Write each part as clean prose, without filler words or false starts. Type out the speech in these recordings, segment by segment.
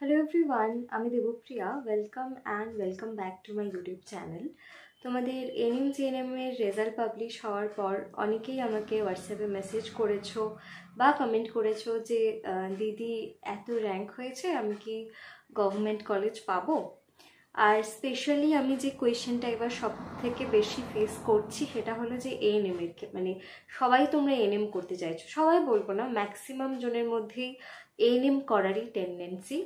Hello everyone, আমি Debapriya. Welcome back to my YouTube channel. তোমাদের NM GNM এর result publish হওয়ার পর অনেকেই আমাকে হোয়াটসঅ্যাপে মেসেজ করেছো বা কমেন্ট করেছো যে দিদি এত র্যাঙ্ক হয়েছে, আমি কি গভর্নমেন্ট কলেজ পাবো? আর স্পেশালি আমি যে কোয়েশ্চেনটা এবার সব থেকে বেশি ফেস করছি সেটা হলো যে এএনএম এর মানে সবাই তোমরা এএনএম করতে চাইছো, সবাই বলবো না, ম্যাক্সিমাম জনের মধ্যেই এএনএম করারই টেন্ডেন্সি।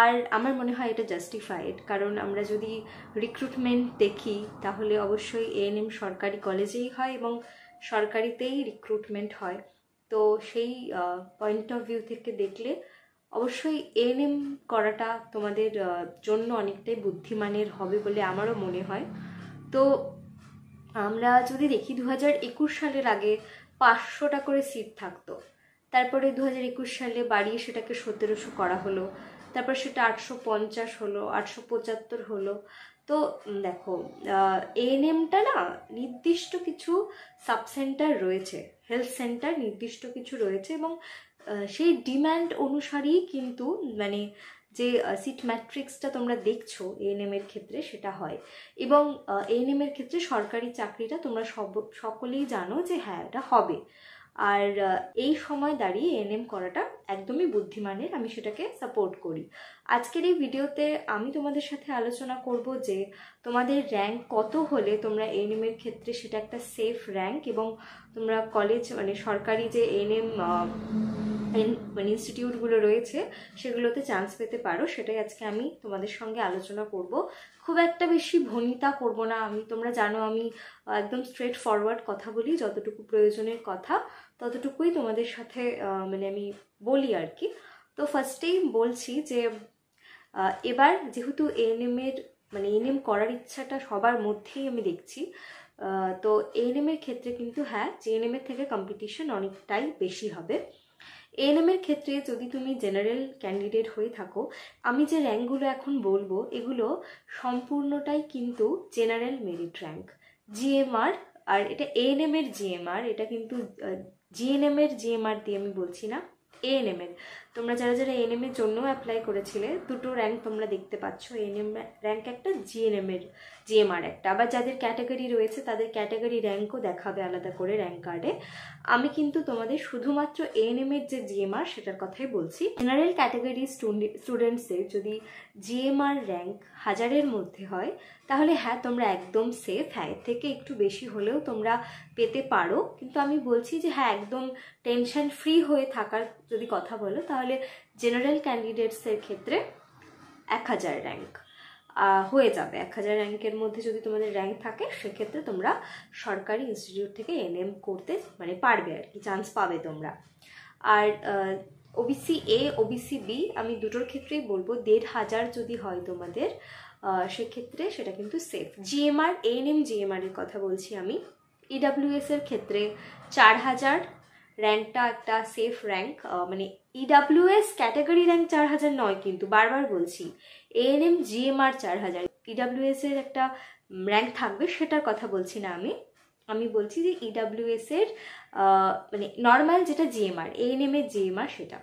আর আমার মনে হয় এটা জাস্টিফাইড, কারণ আমরা যদি রিক্রুটমেন্ট দেখি তাহলে অবশ্যই এএনএম সরকারি কলেজেই হয় এবং সরকারিতেই রিক্রুটমেন্ট হয়। তো সেই পয়েন্ট অফ ভিউ থেকে দেখলে অবশ্যই এএনএম করাটা তোমাদের জন্য অনেকটাই বুদ্ধিমানের হবে বলে আমারও মনে হয়। তো আমরা যদি দেখি 2021 সালের আগে 500টা করে সিট থাকতো, তারপরে 2021 সালে বাড়িয়ে সেটাকে 1700 করা হলো, তারপর সেটা 850 হলো, 875 হলো। তো দেখো, এএনএমটা না নির্দিষ্ট কিছু সাবসেন্টার রয়েছে, হেলথ সেন্টার নির্দিষ্ট কিছু রয়েছে এবং সেই ডিম্যান্ড অনুসারেই কিন্তু মানে যে সিট ম্যাট্রিক্সটা তোমরা দেখছো এএনএম এর ক্ষেত্রে সেটা হয়। এবং এএনএম এর ক্ষেত্রে সরকারি চাকরিটা তোমরা সকলেই জানো যে হ্যাঁ এটা হবে। আর এই সময় দাঁড়িয়ে এএনএম করাটা একদমই বুদ্ধিমানের, আমি সেটাকে সাপোর্ট করি। আজকের এই ভিডিওতে আমি তোমাদের সাথে আলোচনা করব যে তোমাদের র্যাঙ্ক কত হলে তোমরা এএনএম এর ক্ষেত্রে সেটা একটা সেফ র্যাঙ্ক এবং তোমরা কলেজ মানে সরকারি যে এএনএম মানে ইনস্টিটিউটগুলো রয়েছে সেগুলোতে চান্স পেতে পারো, সেটাই আজকে আমি তোমাদের সঙ্গে আলোচনা করব। খুব একটা বেশি ভনিতা করব না, তোমরা জানো আমি একদম স্ট্রেট ফরওয়ার্ড কথা বলি, যতটুকু প্রয়োজনের কথা ততটুকুই তোমাদের সাথে মানে আমি বলি আর কি। তো ফার্স্টেই বলছি যে এবার যেহেতু এএনএম এর মানে এএনএম করার ইচ্ছাটা সবার মধ্যেই আমি দেখছি, তো এএনএম এর ক্ষেত্রে কিন্তু হ্যাঁ জিএনএম এর থেকে কম্পিটিশন অনেকটাই বেশি হবে। এএনএম এর ক্ষেত্রে যদি তুমি জেনারেল ক্যান্ডিডেট হয়ে থাকো, আমি যে র্যাঙ্কগুলো এখন বলবো এগুলো সম্পূর্ণটাই কিন্তু জেনারেল মেরিট র্যাঙ্ক, জিএমআর। আর এটা এএনএম এর জিএমআর, এটা কিন্তু জিএনএম এর জিএমআর দিয়ে আমি বলছি না, এএনএম এর। তোমরা যারা যারা এএনএম এর জন্য অ্যাপ্লাই করেছিলে দুটো র্যাঙ্ক তোমরা দেখতে পাচ্ছ, এএনএম র্যাঙ্ক একটা, জিএনএম এর জিএমআর একটা। আবার যাদের ক্যাটাগরি রয়েছে তাদের ক্যাটাগরি র্যাঙ্কও দেখাবে আলাদা করে র্যাঙ্ক কার্ডে। আমি কিন্তু তোমাদের শুধুমাত্র এএনএম এর যে জিএমআর সেটার কথাই বলছি। জেনারেল ক্যাটাগরি স্টুডেন্টসদের যদি জিএমআর র্যাঙ্ক 1000-এর মধ্যে হয় তাহলে হ্যাঁ তোমরা একদম সেফ, হ্যাঁ এর থেকে একটু বেশি হলেও তোমরা পেতে পারো। কিন্তু আমি বলছি যে হ্যাঁ একদম টেনশন ফ্রি হয়ে থাকার যদি কথা বলো তাহলে জেনারেল ক্যান্ডিডেটসের ক্ষেত্রে 1000 র্যাঙ্ক হয়ে যাবে। 1000 র্যাঙ্কের মধ্যে যদি তোমাদের র্যাঙ্ক থাকে সেক্ষেত্রে তোমরা সরকারি ইনস্টিটিউট থেকে এএনএম করতে মানে পারবে আর কি, চান্স পাবে তোমরা। আর ওবিসি এ ওবিসি বি আমি দুটোর ক্ষেত্রেই বলবো 1500 যদি হয় তোমাদের সেক্ষেত্রে সেটা কিন্তু সেফ। জিএমআর এএনএম জিএমআর এর কথা বলছি আমি। ইডাব্লিউএস এর ক্ষেত্রে 4000 র্যাঙ্কটা একটা সেফ র্যাঙ্ক, মানে ইডাব্লিউএস ক্যাটাগরি র্যাঙ্ক 4000 নয়, কিন্তু বারবার বলছি এএনএম জিএমআর 4000। ইডাব্লিউএস এর একটা র্যাঙ্ক থাকবে সেটার কথা বলছি না আমি বলছি যে ইডাব্লিউএস এর মানে নর্মাল যেটা জিএমআর, এএনএম এর জিএমআর সেটা।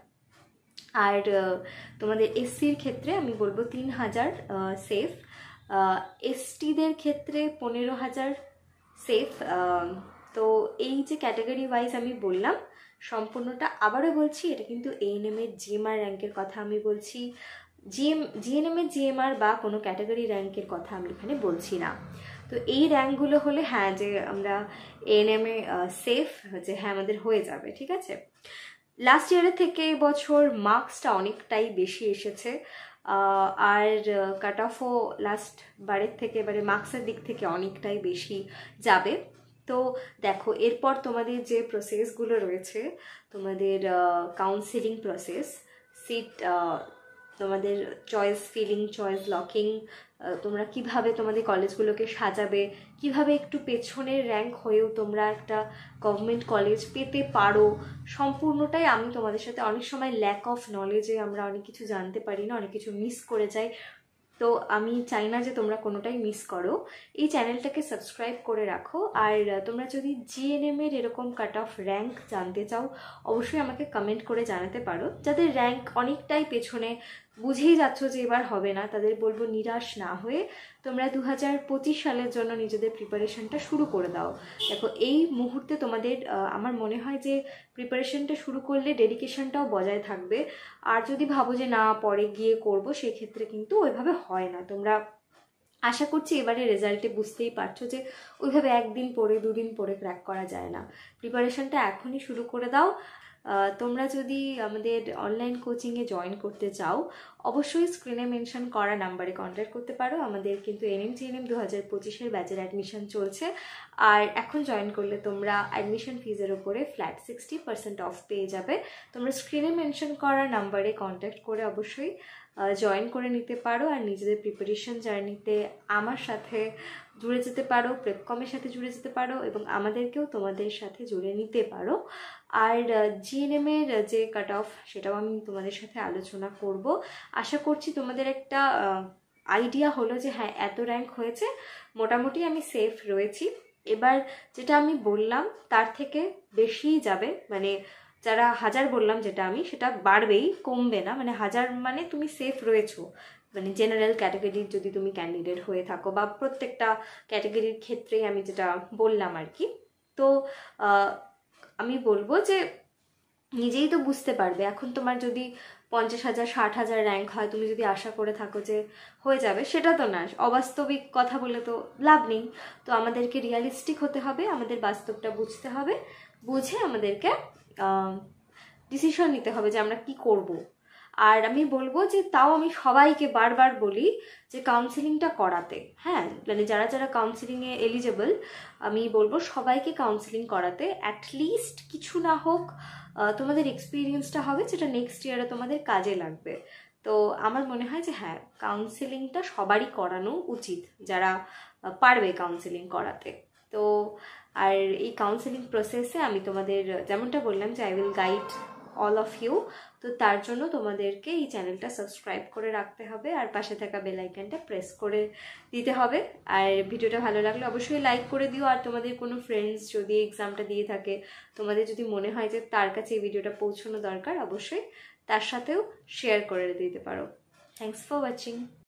আর তোমাদের এসসির ক্ষেত্রে আমি বলবো 3000 সেফ, এসটিদের ক্ষেত্রে 15000 সেফ। তো এই যে ক্যাটাগরি ওয়াইজ আমি বললাম সম্পূর্ণটা, আবারও বলছি এটা কিন্তু এএনএম এর জিএমআর র্যাঙ্কের কথা আমি বলছি, জিএনএম এর জিএমআর বা কোনো ক্যাটাগরি র্যাঙ্কের কথা আমি এখানে বলছি না। তো এই র্যাঙ্কগুলো হলে হ্যাঁ যে আমরা এএনএম এ সেফ, যে হ্যাঁ আমাদের হয়ে যাবে, ঠিক আছে। লাস্ট ইয়ারের থেকে এবছর মার্কসটা অনেকটাই বেশি এসেছে, আর কাট অফও লাস্ট বারের থেকে এবারে মার্কসের দিক থেকে অনেকটাই বেশি যাবে। তো দেখো এরপর তোমাদের যে প্রসেসগুলো রয়েছে, তোমাদের কাউন্সিলিং প্রসেস, সিট, তোমাদের চয়েস ফিলিং, চয়েস লকিং, তোমরা কিভাবে তোমাদের কলেজগুলোকে সাজাবে, কিভাবে একটু পেছনের র্যাঙ্ক হয়েও তোমরা একটা গভর্নমেন্ট কলেজ পেতে পারো, সম্পূর্ণটাই আমি তোমাদের সাথে, অনেক সময় ল্যাক অফ নলেজে আমরা অনেক কিছু জানতে পারি না, অনেক কিছু মিস করে যাই। তো আমি চাই না যে তোমরা কোনোটাই মিস করো, এই চ্যানেলটাকে সাবস্ক্রাইব করে রাখো। আর তোমরা যদি জিএনএম এর এরকম কাট অফ র্যাঙ্ক জানতে চাও অবশ্যই আমাকে কমেন্ট করে জানাতে পারো। যাদের র্যাঙ্ক অনেকটাই পেছনে বুঝেই যাচ্ছ যে এবার হবে না, তাদের বলবো নিরাশ না হয়ে তোমরা 2025 সালের জন্য নিজেদের প্রিপারেশনটা শুরু করে দাও। দেখো এই মুহূর্তে তোমাদের আমার মনে হয় যে প্রিপারেশনটা শুরু করলে ডেডিকেশনটাও বজায় থাকবে। আর যদি ভাবো যে না পরে গিয়ে করবো, সেক্ষেত্রে কিন্তু ওইভাবে হয় না। তোমরা আশা করছি এবারে রেজাল্টে বুঝতেই পারছো যে ওইভাবে একদিন পরে দুদিন পরে ক্র্যাক করা যায় না। প্রিপারেশনটা এখনই শুরু করে দাও। তোমরা যদি আমাদের অনলাইন কোচিংয়ে জয়েন করতে চাও, অবশ্যই স্ক্রিনে মেনশন করা নাম্বারে কন্ট্যাক্ট করতে পারো। আমাদের কিন্তু NMGNM 2025-এর ব্যাচের অ্যাডমিশন চলছে, আর এখন জয়েন করলে তোমরা অ্যাডমিশন ফিজের উপরে ফ্ল্যাট 60% অফ পেয়ে যাবে। তোমরা স্ক্রিনে মেনশন করা নাম্বারে কন্ট্যাক্ট করে অবশ্যই জয়েন করে নিতে পারো, আর নিজেদের প্রিপারেশন জার্নিতে আমার সাথে জুড়ে যেতে পারো, প্রেপকমের সাথে জুড়ে যেতে পারো, এবং আমাদেরকেও তোমাদের সাথে জুড়ে নিতে পারো। আর GNM এর যে কাট অফ, সেটাও আমি তোমাদের সাথে আলোচনা করব। আশা করছি তোমাদের একটা আইডিয়া হলো যে হ্যাঁ এত র্যাঙ্ক হয়েছে, মোটামুটি আমি সেফ রয়েছি। এবার যেটা আমি বললাম তার থেকে বেশিই যাবে, মানে যারা 1000 বললাম যেটা আমি, সেটা বাড়বেই, কমবে না। মানে 1000 মানে তুমি সেফ রয়েছো, মানে জেনারেল ক্যাটাগরির যদি তুমি ক্যান্ডিডেট হয়ে থাকো, বা প্রত্যেকটা ক্যাটাগরির ক্ষেত্রেই আমি যেটা বললাম আর কি। তো আমি বলবো যে নিজেই তো বুঝতে পারবে, এখন তোমার যদি 50,000 60,000 র্যাঙ্ক হয়, তুমি যদি আশা করে থাকো যে হয়ে যাবে, সেটা তো না। অবাস্তবিক কথা বলে তো লাভ নেই। তো আমাদেরকে রিয়ালিস্টিক হতে হবে, আমাদের বাস্তবটা বুঝতে হবে, বুঝে আমাদেরকে ডিসিশন নিতে হবে যে আমরা কি করব। আর আমি বলবো যে তাও আমি সবাইকে বারবার বলি যে কাউন্সিলিংটা করাতে। হ্যাঁ, মানে যারা যারা কাউন্সিলিংয়ে এলিজেবল, আমি বলবো সবাইকে কাউন্সিলিং করাতে। অ্যাটলিস্ট কিছু না হোক তোমাদের এক্সপিরিয়েন্সটা হবে, যেটা নেক্সট ইয়ারে তোমাদের কাজে লাগবে। তো আমার মনে হয় যে হ্যাঁ, কাউন্সিলিংটা সবারই করানো উচিত যারা পারবে কাউন্সিলিং করাতে। তো আর এই কাউন্সিলিং প্রসেসে আমি তোমাদের যেমনটা বললাম যে I will guide all of you. তো তার জন্য তোমাদেরকে এই চ্যানেলটা সাবস্ক্রাইব করে রাখতে হবে, আর পাশে থাকা বেল আইকনটা প্রেস করে দিতে হবে। আর ভিডিওটা ভালো লাগলে অবশ্যই লাইক করে দিও। আর তোমাদের কোনো ফ্রেন্ডস যদি এক্সামটা দিয়ে থাকে, তোমাদের যদি মনে হয় যে তার কাছে এই ভিডিওটা পৌঁছানো দরকার, অবশ্যই তার সাথেও শেয়ার করে দিতে পারো। Thanks for watching.